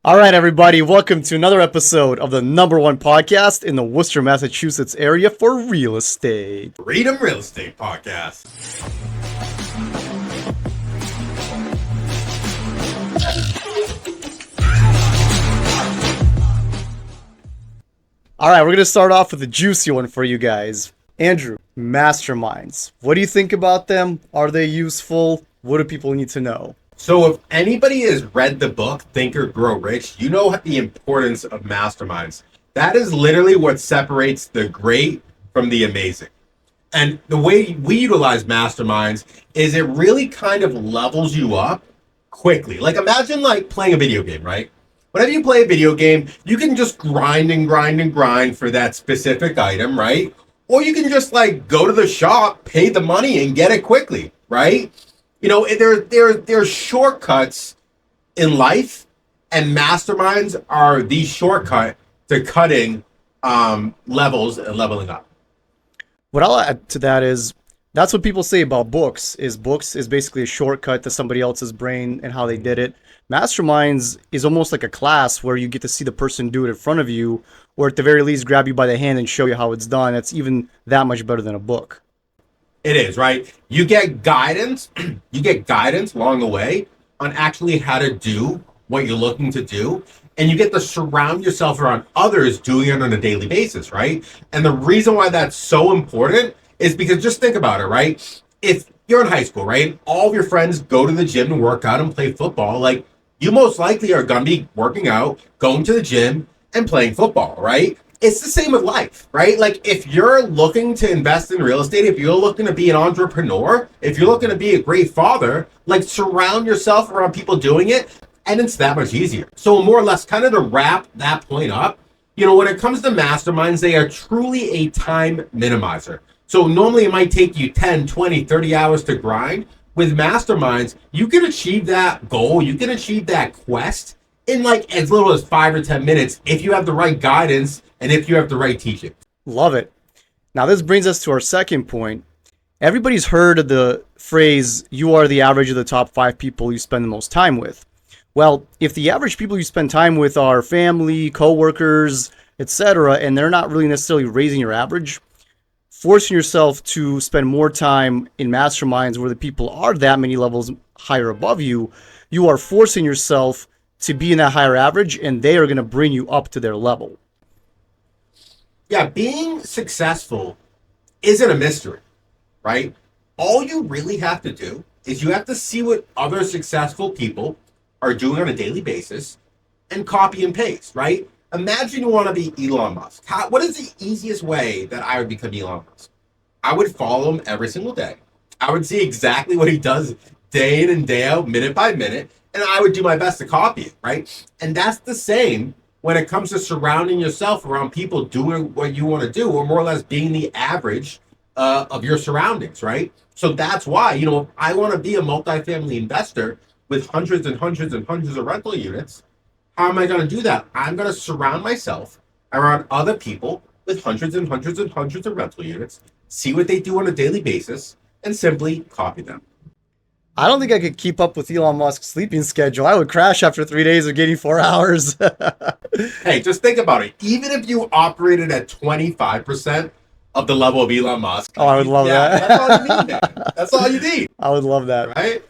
All right, everybody, welcome to another episode of the number one podcast in the Worcester, Massachusetts area for real estate. Freedom Real Estate Podcast. All right, we're going to start off with a juicy one for you guys. Andrew, masterminds. What do you think about them? Are they useful? What do people need to know? So if anybody has read the book, Think or Grow Rich, you know the importance of masterminds. That is literally what separates the great from the amazing. And the way we utilize masterminds is it really kind of levels you up quickly. Like imagine like playing a video game, right? Whenever you play a video game, you can just grind and grind and grind for that specific item, right? Or you can just like go to the shop, pay the money and get it quickly, right? You know, there's shortcuts in life, and masterminds are the shortcut to cutting levels and leveling up. What I'll add to that is that's what people say about books is basically a shortcut to somebody else's brain and how they did it. Masterminds is almost like a class where you get to see the person do it in front of you, or at the very least grab you by the hand and show you how it's done. It's even that much better than a book. It is, right? You get guidance along the way on actually how to do what you're looking to do. And you get to surround yourself around others doing it on a daily basis, right? And the reason why that's so important is because just think about it, right? If you're in high school, right? All of your friends go to the gym and work out and play football. Like you most likely are going to be working out, going to the gym and playing football, right? It's the same with life, right? Like if you're looking to invest in real estate, if you're looking to be an entrepreneur, if you're looking to be a great father, like surround yourself around people doing it, and it's that much easier. So more or less kind of to wrap that point up, you know, when it comes to masterminds, they are truly a time minimizer. So normally it might take you 10, 20, 30 hours to grind. With masterminds, you can achieve that goal, you can achieve that quest in like as little as 5 or 10 minutes if you have the right guidance and if you have the right teaching. Love it. Now this brings us to our second point. Everybody's heard of the phrase, you are the average of the top 5 people you spend the most time with. Well, if the average people you spend time with are family, coworkers, etc., and they're not really necessarily raising your average, forcing yourself to spend more time in masterminds where the people are that many levels higher above you, you are forcing yourself to be in that higher average, and they are going to bring you up to their level. Yeah, being successful isn't a mystery, right? All you really have to do is you have to see what other successful people are doing on a daily basis and copy and paste, right? Imagine you want to be Elon Musk. What is the easiest way that I would become Elon Musk? I would follow him every single day. I would see exactly what he does day in and day out, minute by minute, and I would do my best to copy it, right? And that's the same when it comes to surrounding yourself around people doing what you want to do, or more or less being the average of your surroundings, right? So that's why, you know, if I want to be a multifamily investor with hundreds and hundreds and hundreds of rental units, how am I going to do that? I'm going to surround myself around other people with hundreds and hundreds and hundreds of rental units, see what they do on a daily basis, and simply copy them. I don't think I could keep up with Elon Musk's sleeping schedule. I would crash after 3 days of getting 4 hours. Hey, just think about it. Even if you operated at 25% of the level of Elon Musk. Oh, I would love that. That's all you need, man. That's all you need. I would love that. Right?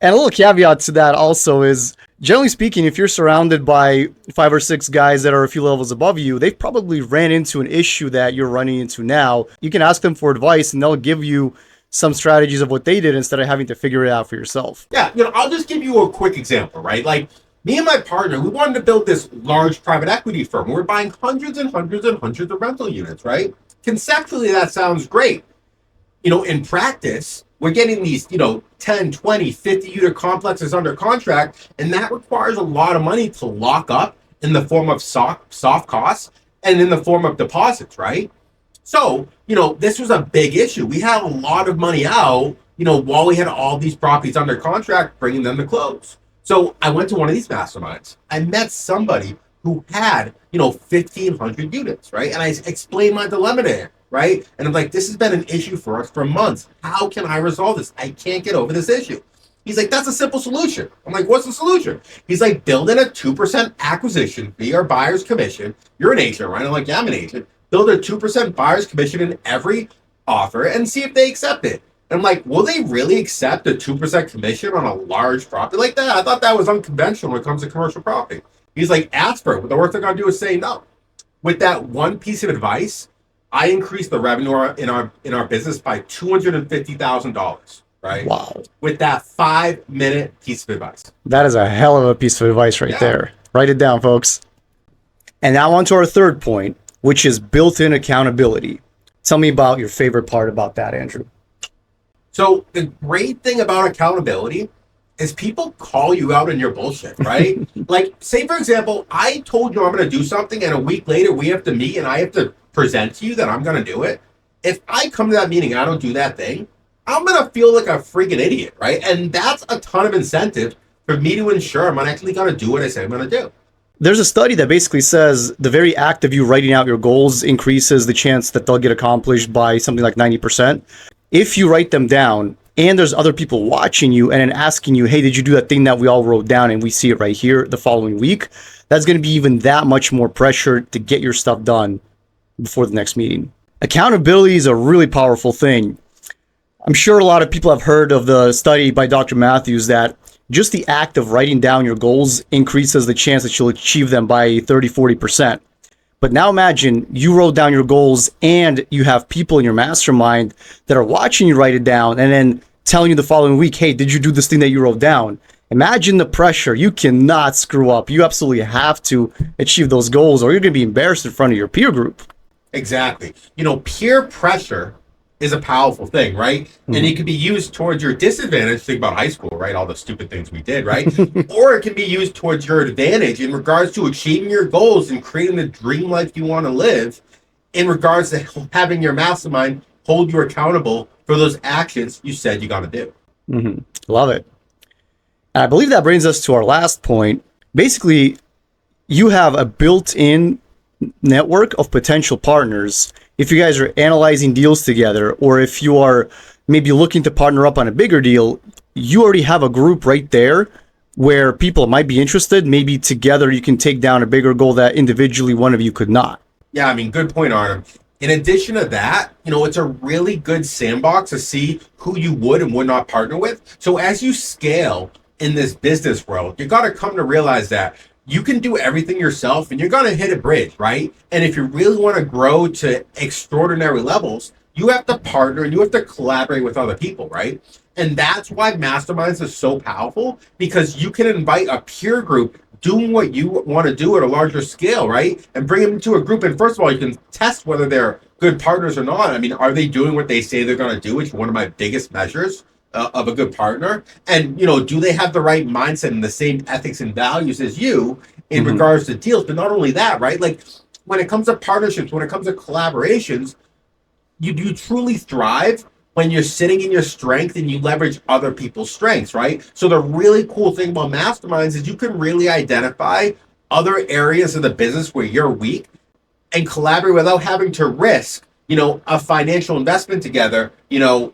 And a little caveat to that also is, generally speaking, if you're surrounded by 5 or 6 guys that are a few levels above you, they've probably ran into an issue that you're running into now. You can ask them for advice and they'll give you some strategies of what they did instead of having to figure it out for yourself. Yeah, you know, I'll just give you a quick example, right? Like me and my partner, we wanted to build this large private equity firm. We're buying hundreds and hundreds and hundreds of rental units, right? Conceptually, that sounds great. You know, in practice, we're getting these, 10, 20, 50 unit complexes under contract, and that requires a lot of money to lock up in the form of soft costs and in the form of deposits, right? So, this was a big issue. We had a lot of money out, while we had all these properties under contract, bringing them to close. So I went to one of these masterminds. I met somebody who had, 1,500 units, right? And I explained my dilemma to him, right? And I'm like, this has been an issue for us for months. How can I resolve this? I can't get over this issue. He's like, that's a simple solution. I'm like, what's the solution? He's like, build in a 2% acquisition fee or buyer's commission. You're an agent, right? I'm like, yeah, I'm an agent. Build a 2% buyer's commission in every offer and see if they accept it. And I'm like, will they really accept a 2% commission on a large property like that? I thought that was unconventional when it comes to commercial property. He's like, ask for it. The worst they're going to do is say no. With that one piece of advice, I increased the revenue in our business by $250,000. Right? Wow. With that 5-minute piece of advice. That is a hell of a piece of advice right there. Write it down, folks. And now on to our third point, which is built-in accountability. Tell me about your favorite part about that, Andrew. So the great thing about accountability is people call you out on your bullshit, right? Like, say, for example, I told you I'm going to do something, and a week later we have to meet, and I have to present to you that I'm going to do it. If I come to that meeting and I don't do that thing, I'm going to feel like a freaking idiot, right? And that's a ton of incentive for me to ensure I'm actually going to do what I say I'm going to do. There's a study that basically says the very act of you writing out your goals increases the chance that they'll get accomplished by something like 90%. If you write them down and there's other people watching you and then asking you, hey, did you do that thing that we all wrote down and we see it right here the following week? That's going to be even that much more pressure to get your stuff done before the next meeting. Accountability is a really powerful thing. I'm sure a lot of people have heard of the study by Dr. Matthews that just the act of writing down your goals increases the chance that you'll achieve them by 30-40%. But now imagine you wrote down your goals and you have people in your mastermind that are watching you write it down and then telling you the following week, hey, did you do this thing that you wrote down? Imagine the pressure. You cannot screw up. You absolutely have to achieve those goals or you're going to be embarrassed in front of your peer group. Exactly. Peer pressure is a powerful thing, right? Mm-hmm. And it can be used towards your disadvantage. Think about high school, right? All the stupid things we did, right? Or it can be used towards your advantage in regards to achieving your goals and creating the dream life you want to live in regards to having your mastermind hold you accountable for those actions you said you got to do. Mm-hmm. Love it. And I believe that brings us to our last point. Basically, you have a built-in network of potential partners. If you guys are analyzing deals together, or if you are maybe looking to partner up on a bigger deal, you already have a group right there where people might be interested. Maybe together you can take down a bigger goal that individually one of you could not. Yeah, I mean, good point, Artem. In addition to that, it's a really good sandbox to see who you would and would not partner with. So as you scale in this business world, you got to come to realize that you can do everything yourself and you're going to hit a bridge, right? And if you really want to grow to extraordinary levels, you have to partner and you have to collaborate with other people, right? And that's why Masterminds is so powerful, because you can invite a peer group doing what you want to do at a larger scale, right? And bring them into a group. And first of all, you can test whether they're good partners or not. I mean, are they doing what they say they're going to do, which is one of my biggest measures of a good partner. And, do they have the right mindset and the same ethics and values as you in regards to deals? But not only that, right? Like when it comes to partnerships, when it comes to collaborations, you truly thrive when you're sitting in your strength and you leverage other people's strengths, right? So the really cool thing about Masterminds is you can really identify other areas of the business where you're weak and collaborate without having to risk, a financial investment together, in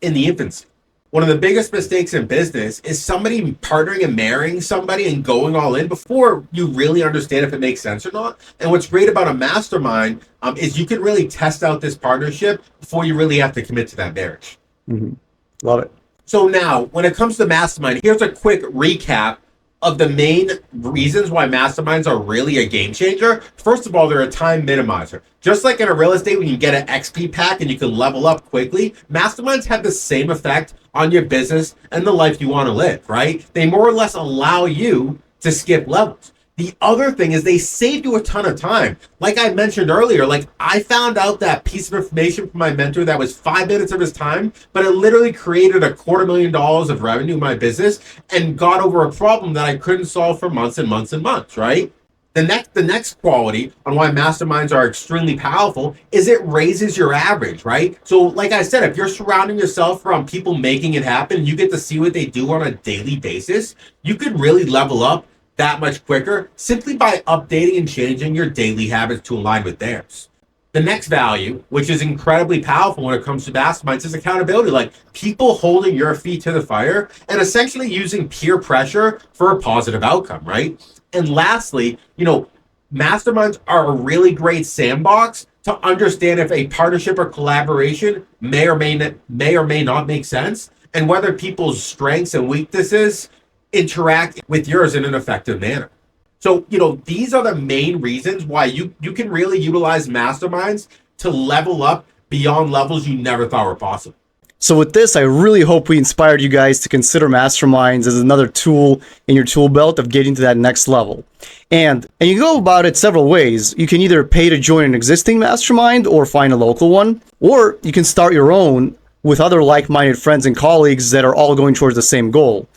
the infancy. One of the biggest mistakes in business is somebody partnering and marrying somebody and going all in before you really understand if it makes sense or not. And what's great about a mastermind is you can really test out this partnership before you really have to commit to that marriage. Mm-hmm. Love it. So now, when it comes to mastermind, here's a quick recap of the main reasons why masterminds are really a game changer. First of all, they're a time minimizer. Just like in a real estate, when you get an XP pack and you can level up quickly, masterminds have the same effect on your business and the life you want to live, right? They more or less allow you to skip levels. The other thing is they save you a ton of time. Like I mentioned earlier, I found out that piece of information from my mentor that was 5 minutes of his time, but it literally created $250,000 of revenue in my business and got over a problem that I couldn't solve for months and months and months, right? The next quality on why masterminds are extremely powerful is it raises your average, right? So like I said, if you're surrounding yourself around people making it happen, and you get to see what they do on a daily basis, you could really level up that much quicker simply by updating and changing your daily habits to align with theirs. The next value, which is incredibly powerful when it comes to masterminds, is accountability. Like people holding your feet to the fire and essentially using peer pressure for a positive outcome, right? And lastly, masterminds are a really great sandbox to understand if a partnership or collaboration may or may not make sense, and whether people's strengths and weaknesses interact with yours in an effective manner. So, these are the main reasons why you can really utilize masterminds to level up beyond levels you never thought were possible. So with this, I really hope we inspired you guys to consider masterminds as another tool in your tool belt of getting to that next level. And you can go about it several ways. You can either pay to join an existing mastermind or find a local one, or you can start your own with other like-minded friends and colleagues that are all going towards the same goal.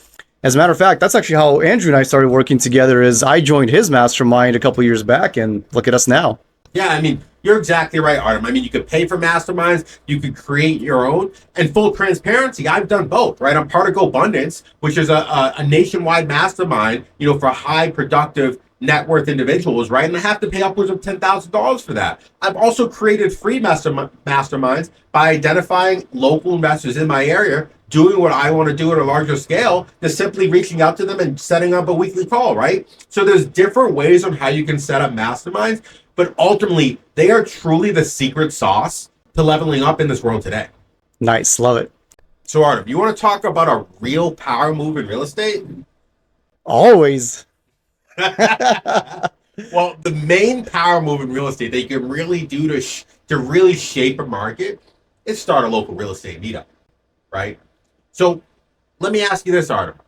As a matter of fact, that's actually how Andrew and I started working together. Is I joined his mastermind a couple years back, and look at us now. Yeah, I mean, you're exactly right, Artem. I mean, you could pay for masterminds, you could create your own, and full transparency, I've done both, right? I'm part of GoBundance, which is a nationwide mastermind, for high productive net worth individuals, right? And I have to pay upwards of $10,000 for that. I've also created free masterminds by identifying local investors in my area, doing what I want to do at a larger scale, just simply reaching out to them and setting up a weekly call, right? So there's different ways on how you can set up masterminds, but ultimately they are truly the secret sauce to leveling up in this world today. Nice, love it. So Artem, you want to talk about a real power move in real estate? Always. Well, the main power move in real estate that you can really do to really shape a market is start a local real estate meetup, right? So let me ask you this, Artem.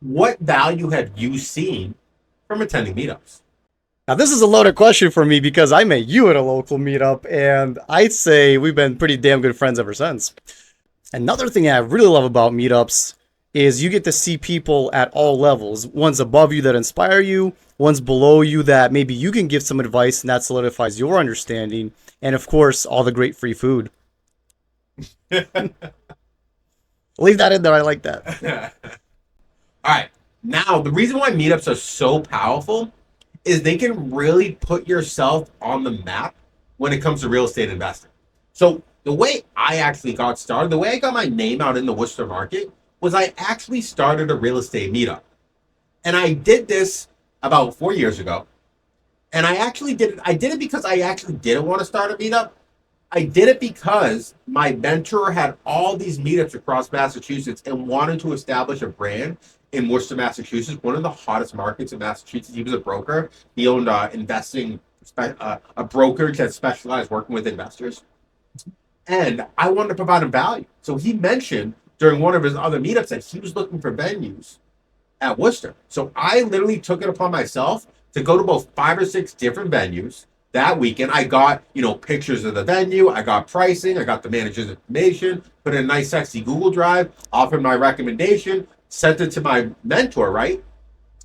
What value have you seen from attending meetups? Now, this is a loaded question for me because I met you at a local meetup, and I'd say we've been pretty damn good friends ever since. Another thing I really love about meetups is you get to see people at all levels. One's above you that inspire you, one's below you that maybe you can give some advice and that solidifies your understanding, and of course, all the great free food. Leave that in there, I like that. All right, now the reason why meetups are so powerful is they can really put yourself on the map when it comes to real estate investing. So the way I actually got started, the way I got my name out in the Worcester market was I actually started a real estate meetup. And I did this about 4 years ago. And I did it because I actually didn't want to start a meetup. I did it because my mentor had all these meetups across Massachusetts and wanted to establish a brand in Worcester, Massachusetts, one of the hottest markets in Massachusetts. He was a broker. He owned a brokerage that specialized working with investors. And I wanted to provide him value. So he mentioned during one of his other meetups that he was looking for venues at Worcester. So I literally took it upon myself to go to about 5 or 6 different venues that weekend. I got, pictures of the venue. I got pricing. I got the manager's information, put in a nice, sexy Google Drive, offered my recommendation, sent it to my mentor, right?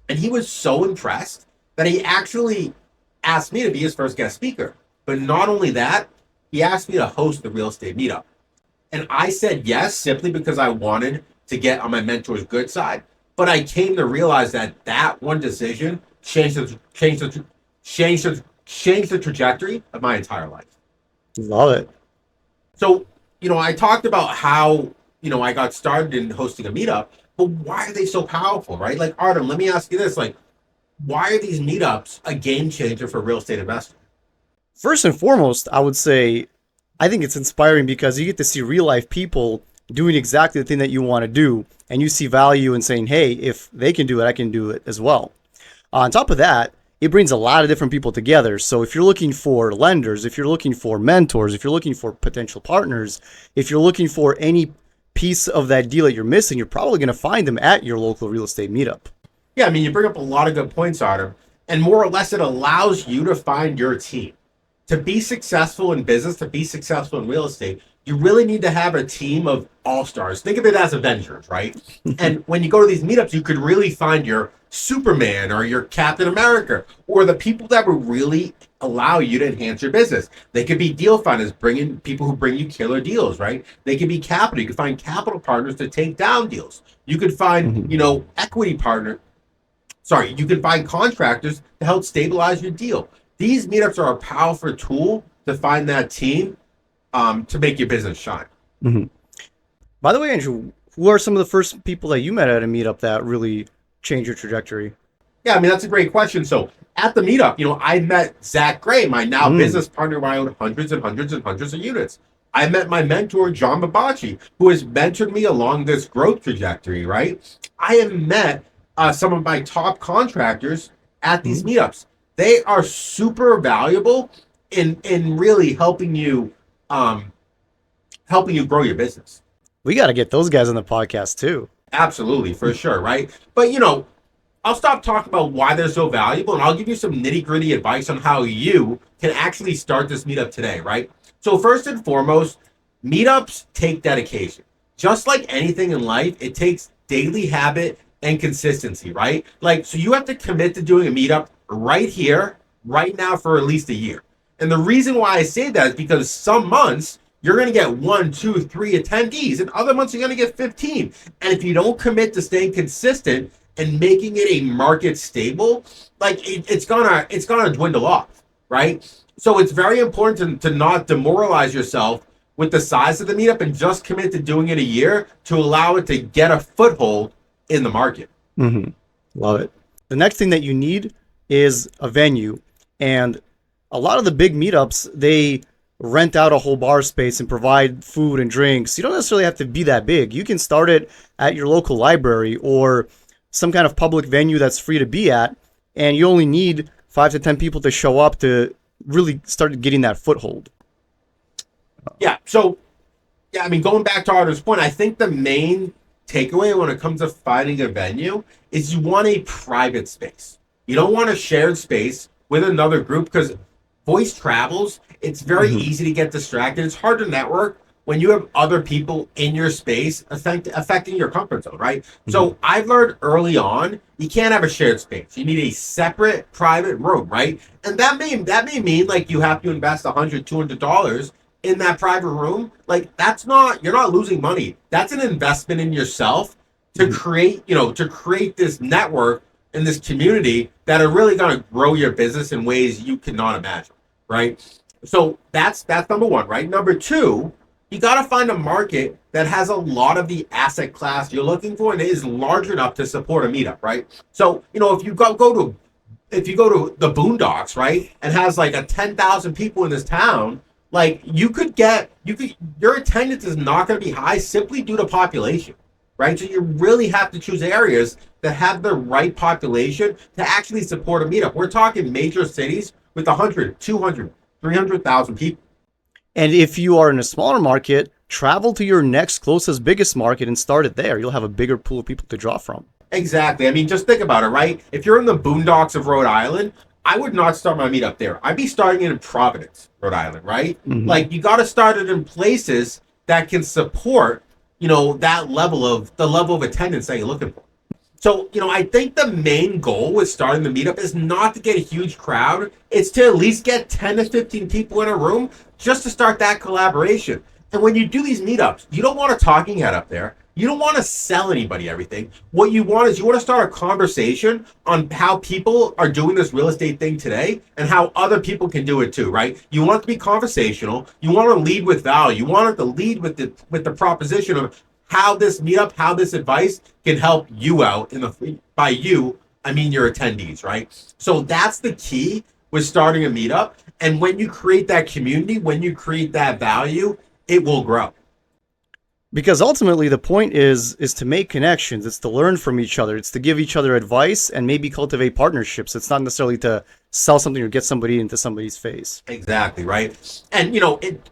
And he was so impressed that he actually asked me to be his first guest speaker. But not only that, he asked me to host the real estate meetup. And I said yes, simply because I wanted to get on my mentor's good side. But I came to realize that one decision changed the trajectory of my entire life. Love it. So, I talked about how, I got started in hosting a meetup, but why are they so powerful, right? Like, Artem, let me ask you this, why are these meetups a game changer for real estate investors? First and foremost, I would say, I think it's inspiring because you get to see real life people doing exactly the thing that you want to do. And you see value in saying, hey, if they can do it, I can do it as well. On top of that, it brings a lot of different people together. So if you're looking for lenders, if you're looking for mentors, if you're looking for potential partners, if you're looking for any piece of that deal that you're missing, you're probably going to find them at your local real estate meetup. Yeah, I mean, you bring up a lot of good points, Artem. And more or less, it allows you to find your team. To be successful in business, to be successful in real estate, you really need to have a team of all-stars. Think of it as Avengers, right? And when you go to these meetups, you could really find your Superman or your Captain America, or the people that will really allow you to enhance your business. They could be deal funders, bringing people who bring you killer deals, right? They could be capital. You could find capital partners to take down deals. You could find, equity partner. You could find contractors to help stabilize your deal. These meetups are a powerful tool to find that team to make your business shine. Hmm. By the way, Andrew, who are some of the first people that you met at a meetup that really changed your trajectory? Yeah, I mean, that's a great question. So at the meetup, I met Zach Gray, my now Mm. business partner, who I own hundreds and hundreds and hundreds of units. I met my mentor, John Babachi, who has mentored me along this growth trajectory, right? I have met some of my top contractors at these Mm. meetups. They are super valuable in really helping you grow your business. We got to get those guys on the podcast too. Absolutely, for sure, right? But I'll stop talking about why they're so valuable and I'll give you some nitty gritty advice on how you can actually start this meetup today, right? So, first and foremost, meetups take dedication. Just like anything in life, it takes daily habit and consistency, right? So you have to commit to doing a meetup right here, right now for at least a year. And the reason why I say that is because some months you're going to get 1, 2, 3 attendees, and other months you're going to get 15. And if you don't commit to staying consistent, and making it a market stable, it's gonna dwindle off, right? So it's very important to not demoralize yourself with the size of the meetup and just commit to doing it a year to allow it to get a foothold in the market. Mm-hmm. Love it. The next thing that you need is a venue. And a lot of the big meetups, they rent out a whole bar space and provide food and drinks. You don't necessarily have to be that big. You can start it at your local library or some kind of public venue that's free to be at, and you only need 5 to 10 people to show up to really start getting that foothold. Yeah. So, I mean, going back to Artem's point, I think the main takeaway when it comes to finding a venue is you want a private space. You don't want a shared space with another group because voice travels. It's very easy to get distracted. It's hard to network when you have other people in your space affecting your comfort zone, right? So I've learned early on, you can't have a shared space. You need a separate private room, right? And that may mean you have to invest $100, $200 in that private room. You're not losing money. That's an investment in yourself to create this network and this community that are really going to grow your business in ways you cannot imagine, right? So that's number one, right? Number two, you got to find a market that has a lot of the asset class you're looking for and is large enough to support a meetup, right? So, if you go to the Boondocks, right, and has a 10,000 people in this town, your attendance is not going to be high simply due to population, right? So you really have to choose areas that have the right population to actually support a meetup. We're talking major cities with 100, 200, 300,000 people. And if you are in a smaller market, travel to your next closest, biggest market and start it there. You'll have a bigger pool of people to draw from. Exactly. I mean, just think about it, right? If you're in the boondocks of Rhode Island, I would not start my meetup there. I'd be starting it in Providence, Rhode Island, right? You got to start it in places that can support, the level of attendance that you're looking for. So, I think the main goal with starting the meetup is not to get a huge crowd. It's to at least get 10 to 15 people in a room just to start that collaboration. And when you do these meetups, you don't want a talking head up there. You don't want to sell anybody everything. What you want is you want to start a conversation on how people are doing this real estate thing today and how other people can do it too, right? You want it to be conversational. You want to lead with value. You want it to lead with the proposition of how this meetup, how this advice can help you out by you, I mean your attendees, right? So that's the key with starting a meetup. And when you create that community, when you create that value, it will grow. Because ultimately the point is to make connections. It's to learn from each other. It's to give each other advice and maybe cultivate partnerships. It's not necessarily to sell something or get somebody into somebody's face. Exactly, right? And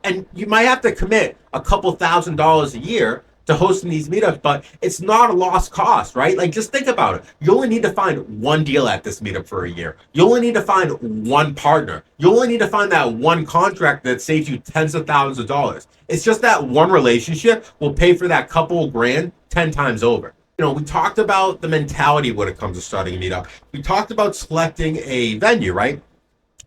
and you might have to commit a couple $1,000s a year to hosting these meetups, but it's not a lost cost, right? Just think about it. You only need to find one deal at this meetup for a year. You only need to find one partner. You only need to find that one contract that saves you tens of thousands of dollars. It's just that one relationship will pay for that couple of grand 10 times over. We talked about the mentality when it comes to starting a meetup. We talked about selecting a venue, right?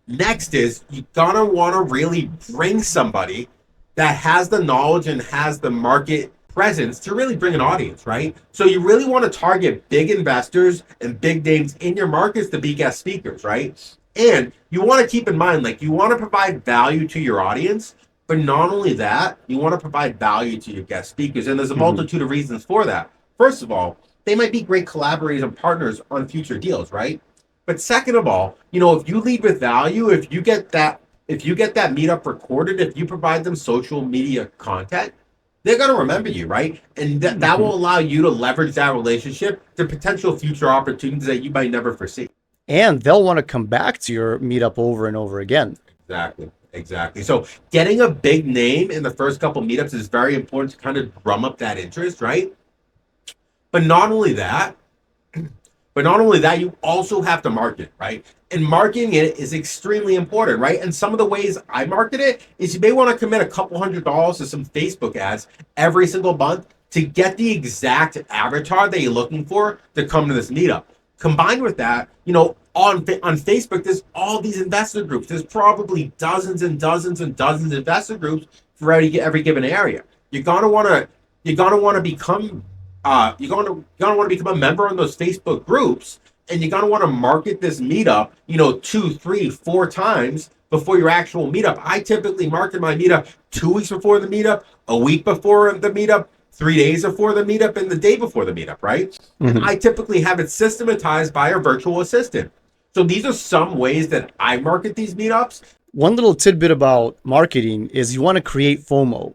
Next is you're gonna want to really bring somebody that has the knowledge and has the market presence to really bring an audience, right? So you really want to target big investors and big names in your markets to be guest speakers, right? And you want to keep in mind, like, you want to provide value to your audience, but not only that, you want to provide value to your guest speakers. And there's a multitude of reasons for that. First of all, they might be great collaborators and partners on future deals, right? But second of all, if you lead with value, if you get that meetup recorded, if you provide them social media content, they're going to remember you, right? And that will allow you to leverage that relationship to potential future opportunities that you might never foresee. And they'll want to come back to your meetup over and over again. Exactly. So getting a big name in the first couple meetups is very important to kind of drum up that interest, right? But not only that, you also have to market, right? And marketing it is extremely important, right? And some of the ways I market it is you may want to commit a couple $100s to some Facebook ads every single month to get the exact avatar that you're looking for to come to this meetup. Combined with that, on Facebook, there's all these investor groups. There's probably dozens and dozens and dozens of investor groups for every given area. You're gonna want to become a member on those Facebook groups, and you're gonna want to market this meetup, 2, 3, 4 times before your actual meetup. I typically market my meetup 2 weeks before the meetup, a week before the meetup, 3 days before the meetup, and the day before the meetup, right? And I typically have it systematized by a virtual assistant. So these are some ways that I market these meetups. One little tidbit about marketing is you want to create FOMO.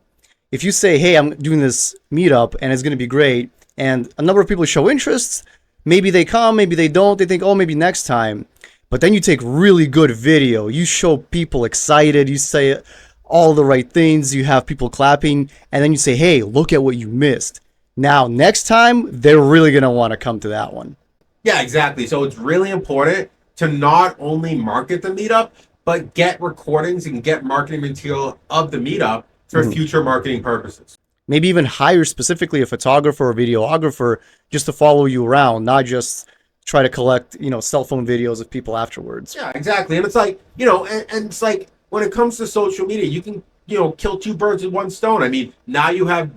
If you say, hey, I'm doing this meetup and it's going to be great, and a number of people show interest, maybe they come, maybe they don't, they think, oh, maybe next time. But then you take really good video. You show people excited, you say all the right things, you have people clapping, and then you say, hey, look at what you missed. Now, next time, they're really going to want to come to that one. Yeah, exactly. So it's really important to not only market the meetup, but get recordings and get marketing material of the meetup for future marketing purposes. Maybe even hire specifically a photographer or videographer just to follow you around, not just try to collect, cell phone videos of people afterwards. Yeah, exactly. And it's like, and it's like when it comes to social media, you can, kill 2 birds with 1 stone. I mean, now you have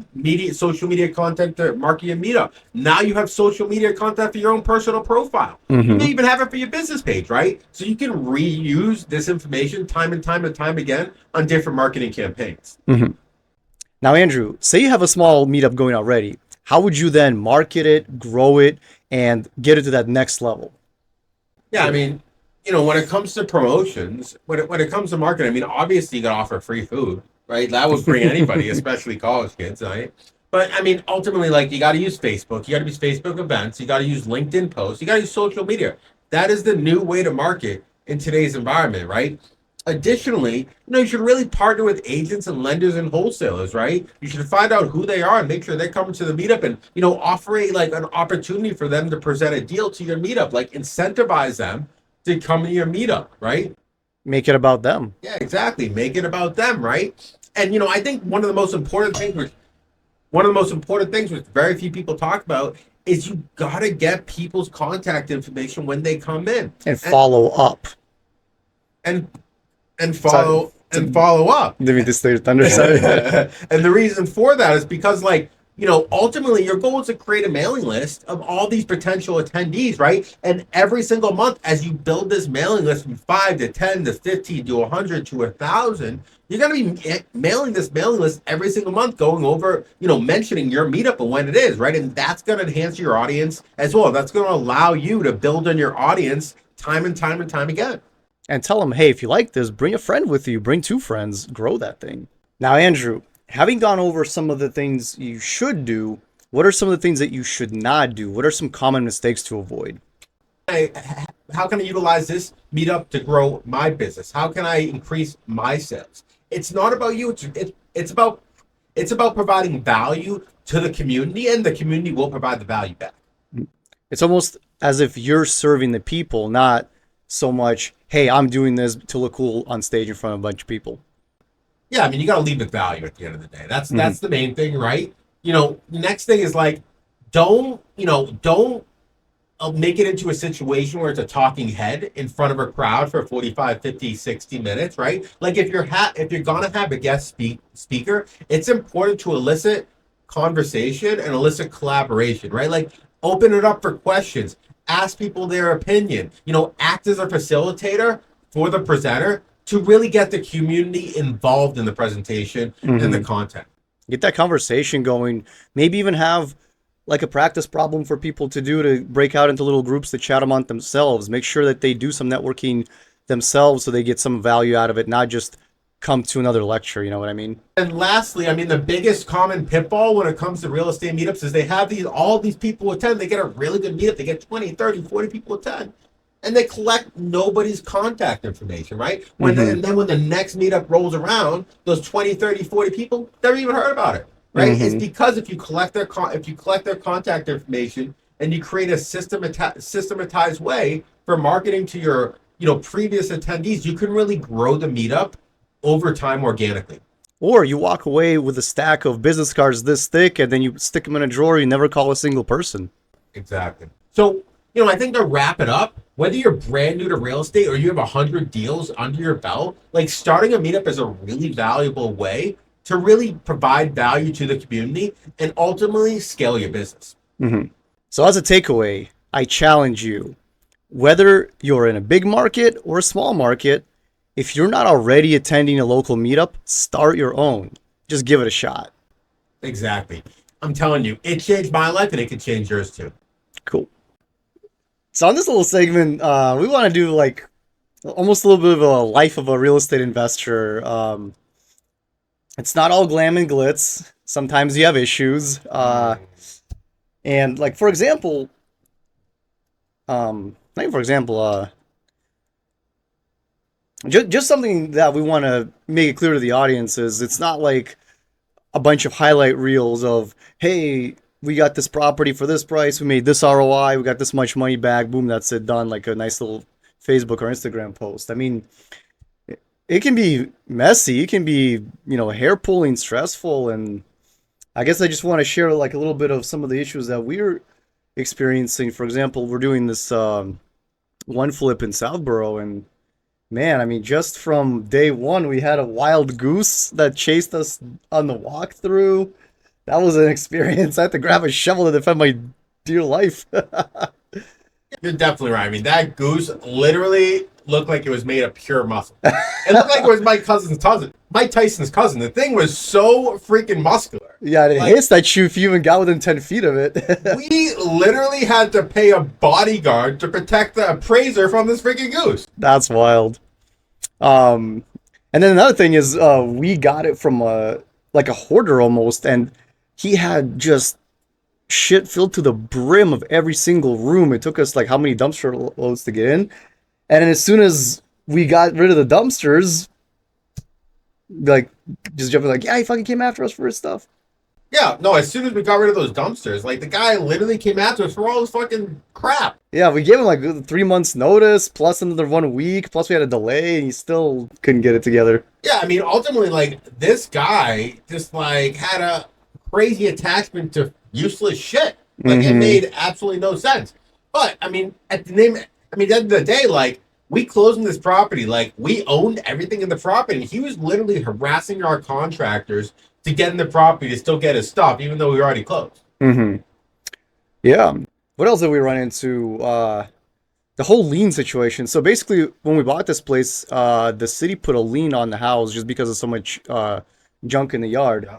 social media content to market your meetup. Now you have social media content for your own personal profile. You may even have it for your business page, right? So you can reuse this information time and time again on different marketing campaigns. Now, Andrew, say you have a small meetup going already. How would you then market it, grow it, and get it to that next level? Yeah, I mean, when it comes to promotions, when it comes to marketing, I mean, obviously you got to offer free food, right? That would bring anybody, especially college kids, right? But I mean, ultimately, like, you got to use Facebook. You got to use Facebook events. You got to use LinkedIn posts. You got to use social media. That is the new way to market in today's environment, right? Additionally, you should really partner with agents and lenders and wholesalers, right? You should find out who they are and make sure they're coming to the meetup, and offer an opportunity for them to present a deal to your meetup, like incentivize them to come to your meetup, right? Make it about them. Yeah, exactly. Make it about them, right? And I think one of the most important things which very few people talk about is you gotta get people's contact information when they come in and follow up. And follow up. Let me just say thunder. And the reason for that is because, like, ultimately your goal is to create a mailing list of all these potential attendees, right? And every single month, as you build this mailing list from 5 to 10 to 15 to 100 to 1,000, you're going to be mailing this mailing list every single month, going over, mentioning your meetup and when it is, right? And that's going to enhance your audience as well. That's going to allow you to build on your audience time and time again. And tell them, hey, if you like this, bring a friend with you, bring 2 friends, grow that thing. Now, Andrew, having gone over some of the things you should do, what are some of the things that you should not do? What are some common mistakes to avoid? How can I utilize this meetup to grow my business? How can I increase my sales? It's not about you. It's about providing value to the community, and the community will provide the value back. It's almost as if you're serving the people, not so much, hey, I'm doing this to look cool on stage in front of a bunch of people. Yeah, I mean, you got to lead with value at the end of the day. That's the main thing, right? Next thing is, like, don't make it into a situation where it's a talking head in front of a crowd for 45, 50, 60 minutes, right? Like, if you're going to have a guest speaker, it's important to elicit conversation and elicit collaboration, right? Like, open it up for questions. Ask people their opinion. Act as a facilitator, for the presenter to really get the community involved in the presentation and the content. Get that conversation going. Maybe even have like a practice problem for people to do, to break out into little groups to chat among themselves. Make sure that they do some networking themselves so they get some value out of it, not just come to another lecture. You know what I mean? And lastly, I mean, the biggest common pitfall when it comes to real estate meetups is they have all these people attend. They get a really good meetup. They get 20, 30, 40 people attend. And they collect nobody's contact information, right? And then when the next meetup rolls around, those 20, 30, 40 people never even heard about it, right? It's because if you collect their contact information and you create a systematized way for marketing to your previous attendees, you can really grow the meetup over time organically. Or you walk away with a stack of business cards this thick, and then you stick them in a drawer. You never call a single person. Exactly. So, I think to wrap it up, whether you're brand new to real estate or you have 100 deals under your belt, like starting a meetup is a really valuable way to really provide value to the community and ultimately scale your business. So as a takeaway, I challenge you, whether you're in a big market or a small market, if you're not already attending a local meetup, start your own. Just give it a shot. Exactly. I'm telling you, it changed my life and it could change yours too. Cool. So on this little segment, we want to do like almost a little bit of a life of a real estate investor. It's not all glam and glitz. Sometimes you have issues. And like, for example, just something that we want to make it clear to the audience is it's not like a bunch of highlight reels of, hey, we got this property for this price, we made this ROI, we got this much money back, boom, that's it, done, like a nice little Facebook or Instagram post. I mean, it can be messy, it can be, hair pulling, stressful, and I guess I just want to share like a little bit of some of the issues that we're experiencing. For example, we're doing this one flip in Southborough, and man, I mean, just from day one, we had a wild goose that chased us on the walkthrough. That was an experience. I had to grab a shovel to defend my dear life. You're definitely right. I mean, that goose literally looked like it was made of pure muscle. It looked like it was Mike Tyson's cousin. The thing was so freaking muscular. Yeah, it hits that you if you even got within 10 feet of it. We literally had to pay a bodyguard to protect the appraiser from this freaking goose. That's wild. And then another thing is we got it from a hoarder almost, and he had just shit filled to the brim of every single room. It took us like how many dumpster loads to get in, and then as soon as we got rid of the dumpsters, like just jumping like, yeah, he fucking came after us for his stuff. Yeah, no, as soon as we got rid of those dumpsters, like the guy literally came after us for all his fucking crap. Yeah, we gave him like 3 months notice, plus another 1 week, plus we had a delay, and he still couldn't get it together. Yeah, I mean, ultimately, like, this guy just, like, had a crazy attachment to useless shit. Like, it made absolutely no sense. But, I mean, at the end of the day, like, we closed on this property. Like, we owned everything in the property. And he was literally harassing our contractors to get in the property to still get his stuff, even though we already closed. Yeah. What else did we run into? The whole lien situation. So basically, when we bought this place, the city put a lien on the house just because of so much junk in the yard. Yeah.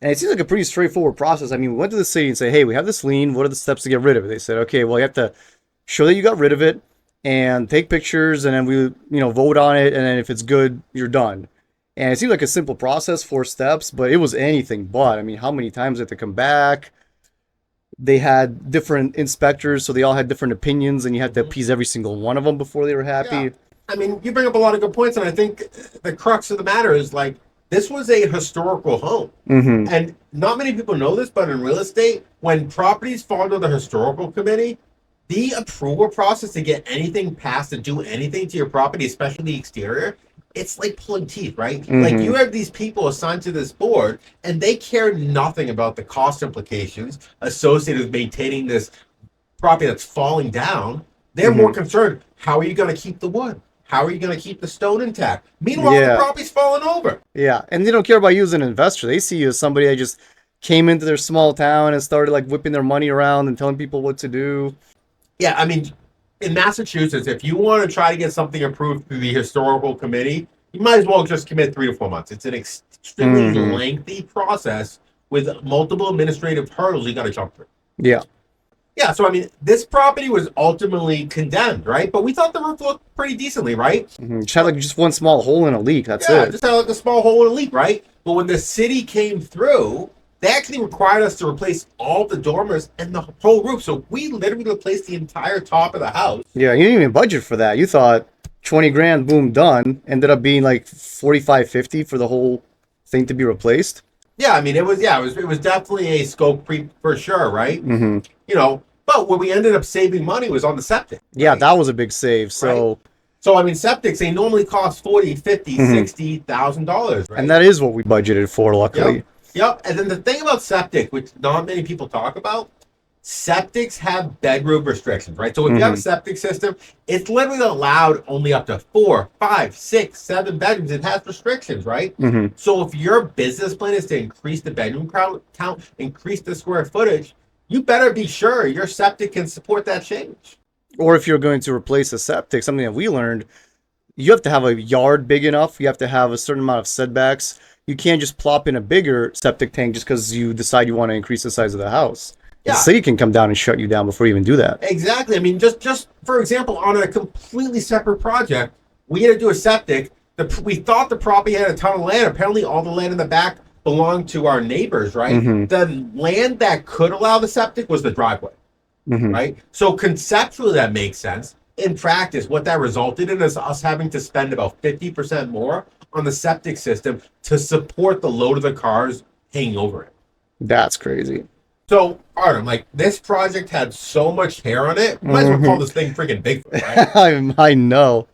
And it seems like a pretty straightforward process. I mean, we went to the city and said, hey, we have this lien. What are the steps to get rid of it? They said, okay, well, you have to show that you got rid of it and take pictures, and then we, vote on it. And then if it's good, you're done. And it seemed like a simple process, 4 steps, but it was anything but. I mean, how many times did they come back? They had different inspectors, so they all had different opinions, and you had to appease every single one of them before they were happy. Yeah. I mean, you bring up a lot of good points, and I think the crux of the matter is, like, this was a historical home. And not many people know this, but in real estate, when properties fall under the historical committee, the approval process to get anything passed, to do anything to your property, especially the exterior, it's like pulling teeth, right? Like, you have these people assigned to this board, and they care nothing about the cost implications associated with maintaining this property that's falling down. They're more concerned, how are you going to keep the wood? How are you going to keep the stone intact? Meanwhile, the property's falling over. Yeah, and they don't care about you as an investor. They see you as somebody that just came into their small town and started, like, whipping their money around and telling people what to do. Yeah, I mean, in Massachusetts, if you want to try to get something approved through the historical committee, you might as well just commit 3 to 4 months. It's an extremely lengthy process with multiple administrative hurdles you got to jump through. Yeah. Yeah, so I mean, this property was ultimately condemned, right? But we thought the roof looked pretty decently, right? Just had like just one small hole in a leak. That's Yeah, it. just had like a small hole in a leak, right? But when the city came through, they actually required us to replace all the dormers and the whole roof. So we literally replaced the entire top of the house. Yeah, you didn't even budget for that. You thought 20 grand, boom, done. Ended up being like 45, 50 for the whole thing to be replaced. Yeah, I mean, it was definitely a scope creep for sure, right? Mm-hmm. You know, but where we ended up saving money was on the septic. Yeah, right? that was a big save. So, Right. So I mean, septics, they normally cost $40,000, $50,000, $60,000, right? and that is what we budgeted for, luckily. Yep. And then the thing about septic, which not many people talk about, septics have bedroom restrictions, right? So if you have a septic system, it's literally allowed only up to 4, 5, 6, 7 bedrooms. It has restrictions, right? Mm-hmm. So if your business plan is to increase the bedroom count, increase the square footage, you better be sure your septic can support that change. Or if you're going to replace a septic, something that we learned, you have to have a yard big enough. You have to have a certain amount of setbacks. You can't just plop in a bigger septic tank just because you decide you want to increase the size of the house. Yeah. The city can come down and shut you down before you even do that. Exactly. I mean, just for example, on a completely separate project, we had to do a septic. We thought the property had a ton of land. Apparently, all the land in the back belonged to our neighbors, right? Mm-hmm. The land that could allow the septic was the driveway, right? So conceptually, that makes sense. In practice, what that resulted in is us having to spend about 50% more on the septic system to support the load of the cars hanging over it. That's crazy. So, Artem, like, this project had so much hair on it, might as well call this thing freaking Bigfoot, right? I know.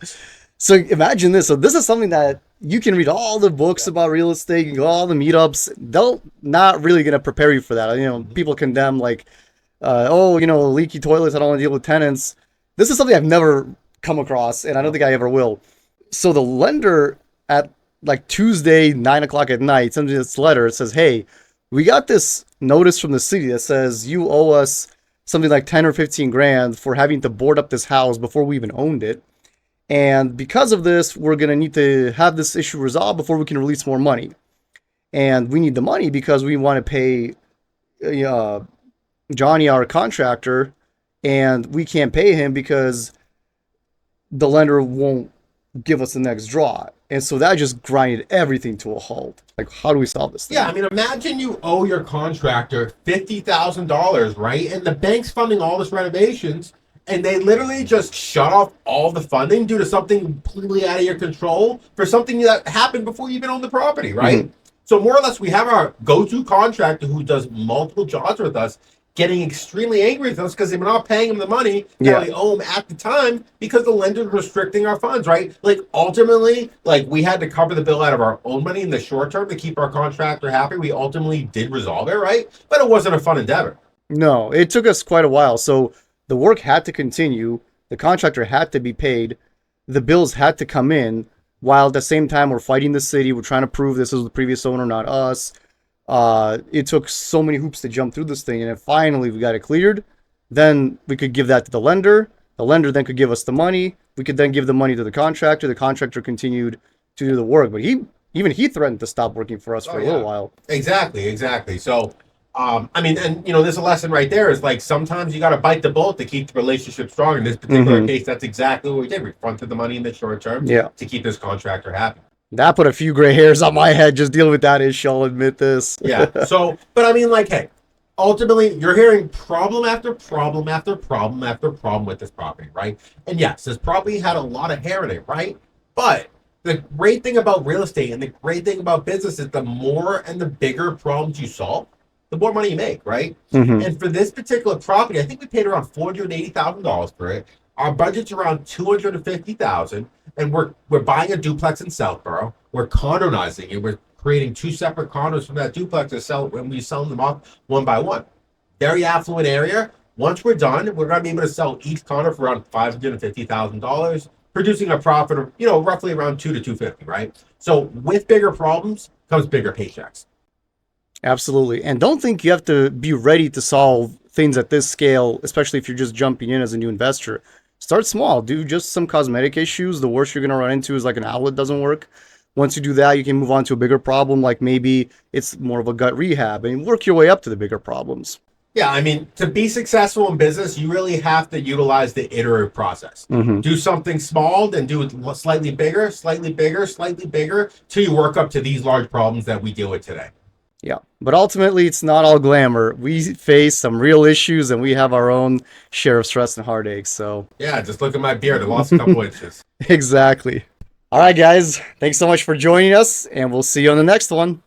So imagine this. So this is something that you can read all the books about real estate, you go all the meetups. They're not really going to prepare you for that. You know, people condemn like, leaky toilets. I don't want to deal with tenants. This is something I've never come across, and I don't think I ever will. So the lender at like Tuesday, 9:00 at night, sends me this letter. It says, hey, we got this notice from the city that says you owe us something like 10 or 15 grand for having to board up this house before we even owned it. And because of this, we're going to need to have this issue resolved before we can release more money. And we need the money because we want to pay Johnny, our contractor, and we can't pay him because the lender won't give us the next draw. And so that just grinded everything to a halt. Like, how do we solve this thing? Yeah, I mean, imagine you owe your contractor $50,000, right? And the bank's funding all this renovations, and they literally just shut off all the funding due to something completely out of your control for something that happened before you even owned the property, right? Mm-hmm. So more or less, we have our go-to contractor who does multiple jobs with us getting extremely angry with us because they're not paying him the money that we owe him at the time because the lender's restricting our funds, right? Like, ultimately, like, we had to cover the bill out of our own money in the short term to keep our contractor happy. We ultimately did resolve it, right? But it wasn't a fun endeavor. No, it took us quite a while. So the work had to continue. The contractor had to be paid. The bills had to come in while at the same time we're fighting the city. We're trying to prove this was the previous owner, not us. It took so many hoops to jump through this thing, and then finally we got it cleared. Then we could give that to the lender. The lender then could give us the money. We could then give the money to the contractor. The contractor continued to do the work, but he threatened to stop working for us for a little while. Exactly. So, I mean, and there's a lesson right there. Is like sometimes you got to bite the bullet to keep the relationship strong. In this particular case, that's exactly what we did. We fronted the money in the short term to keep this contractor happy. That put a few gray hairs on my head just dealing with that issue. I'll admit this. Yeah. So, but I mean, like, hey, ultimately, you're hearing problem after problem after problem after problem with this property, right? And yes, this property had a lot of hair in it, right? But the great thing about real estate and the great thing about business is the more and the bigger problems you solve, the more money you make, right? Mm-hmm. And for this particular property, I think we paid around $480,000 for it. Our budget's around $250,000. And we're buying a duplex in Southborough. We're condonizing it. We're creating 2 separate condos from that duplex to sell when we sell them off one by one. Very affluent area. Once we're done, we're going to be able to sell each condo for around $550,000, producing a profit of roughly around $200 to $250, right? So with bigger problems comes bigger paychecks. Absolutely, and don't think you have to be ready to solve things at this scale, especially if you're just jumping in as a new investor. Start small. Do just some cosmetic issues. The worst you're going to run into is like an outlet doesn't work. Once you do that, you can move on to a bigger problem, like maybe it's more of a gut rehab, and work your way up to the bigger problems. Yeah, I mean, to be successful in business, you really have to utilize the iterative process. Do something small, then do it slightly bigger, slightly bigger, slightly bigger, till you work up to these large problems that we deal with today. Yeah, but ultimately, it's not all glamour. We face some real issues, and we have our own share of stress and heartaches. So, Yeah, just look at my beard. I lost a couple inches. exactly. All right, guys. Thanks so much for joining us, and we'll see you on the next one.